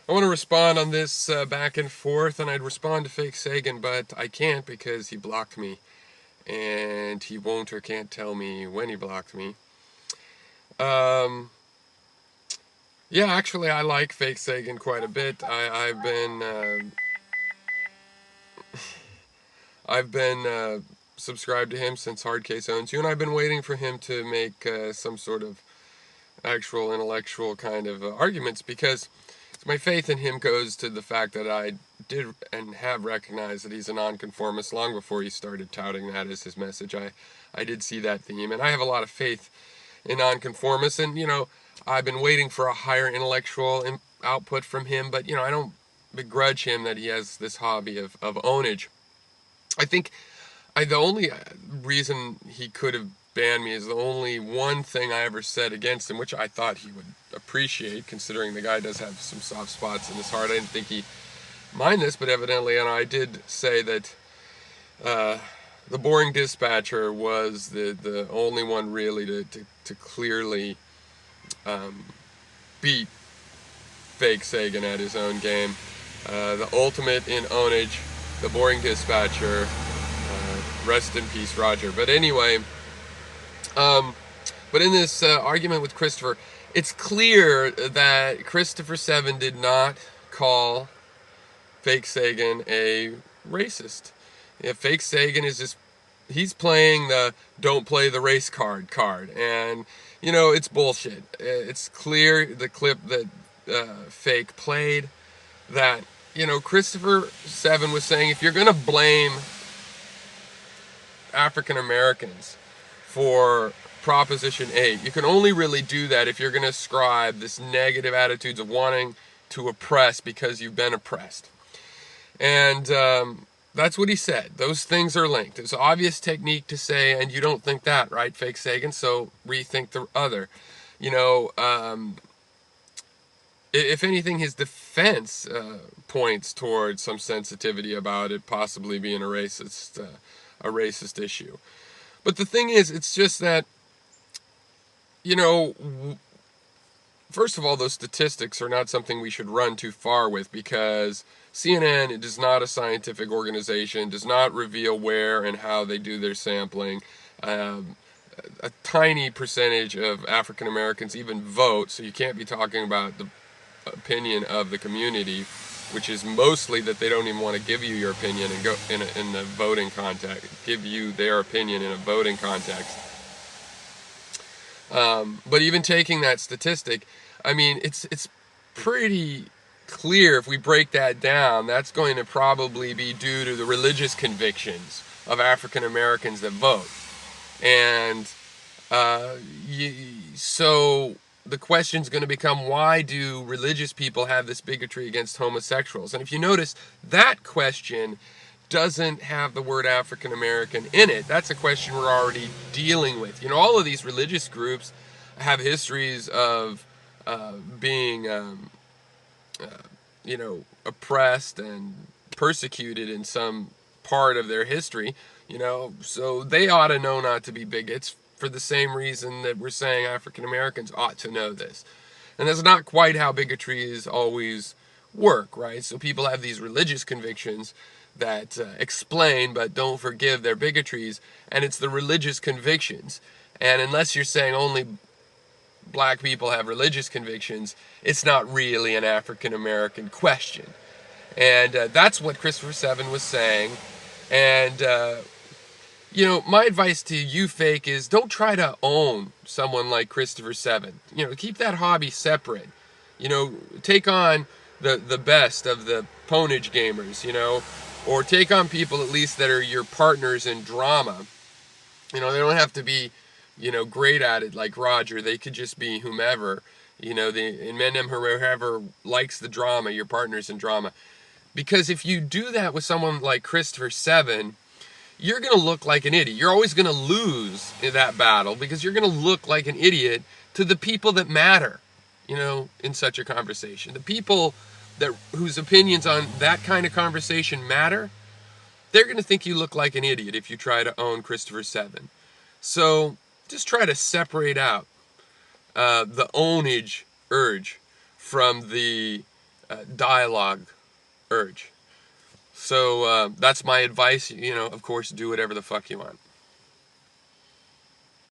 I want to respond on this back and forth, and I'd respond to Fake Sagan, but I can't because he blocked me, and he won't or can't tell me when he blocked me. Yeah, actually, I like Fake Sagan quite a bit. I've been subscribed to him since Hard Case Owns You, and I've been waiting for him to make some sort of actual intellectual kind of arguments, because my faith in him goes to the fact that I did and have recognized that he's a nonconformist long before he started touting that as his message. I did see that theme, and I have a lot of faith in nonconformists, and I've been waiting for a higher intellectual output from him, but I don't begrudge him that he has this hobby of ownage. I think the only reason he could have banned me is the only one thing I ever said against him, which I thought he would appreciate, considering the guy does have some soft spots in his heart. I didn't think he'd mind this, but evidently, and I did say that the boring dispatcher was the only one really to clearly beat Fake Sagan at his own game. The ultimate in ownage, the boring dispatcher. Rest in peace, Roger. But anyway, but in this argument with Christopher, it's clear that Christopher 7 did not call Fake Sagan a racist. Fake Sagan is just, he's playing the don't play the race card, and it's bullshit. It's clear, the clip that Fake played, that Christopher 7 was saying, if you're gonna blame African Americans for Proposition 8, you can only really do that if you're going to ascribe this negative attitudes of wanting to oppress because you've been oppressed. And that's what he said. Those things are linked. It's an obvious technique to say, and you don't think that, right, Fake Sagan? So rethink the other. If anything, his defense points towards some sensitivity about it possibly being a racist issue. But the thing is, it's just that, first of all, those statistics are not something we should run too far with, because CNN, it is not a scientific organization, does not reveal where and how they do their sampling. A tiny percentage of African Americans even vote, so you can't be talking about the opinion of the community, which is mostly that they don't even want to give you your opinion and go in a voting context, give you their opinion in a voting context. But even taking that statistic, I mean, it's pretty clear if we break that down, that's going to probably be due to the religious convictions of African Americans that vote. And so the question's going to become, why do religious people have this bigotry against homosexuals? And if you notice, that question doesn't have the word African American in it. That's a question we're already dealing with. All of these religious groups have histories of being, oppressed and persecuted in some part of their history, so they ought to know not to be bigots, for the same reason that we're saying African Americans ought to know this. And that's not quite how bigotries always work, right? So people have these religious convictions that explain but don't forgive their bigotries, and it's the religious convictions. And unless you're saying only black people have religious convictions, it's not really an African American question. And that's what Christopher 7 was saying. And my advice to you, Fake, is don't try to own someone like Christopher 7. Keep that hobby separate. Take on the best of the pwnage gamers, or take on people at least that are your partners in drama. They don't have to be, great at it like Roger. They could just be whomever, in Menem, whoever likes the drama, your partners in drama. Because if you do that with someone like Christopher 7, you're going to look like an idiot. You're always going to lose in that battle, because you're going to look like an idiot to the people that matter, in such a conversation. The people whose opinions on that kind of conversation matter, they're going to think you look like an idiot if you try to own Christopher 7. So just try to separate out the ownage urge from the dialogue urge. So that's my advice. Of course, do whatever the fuck you want.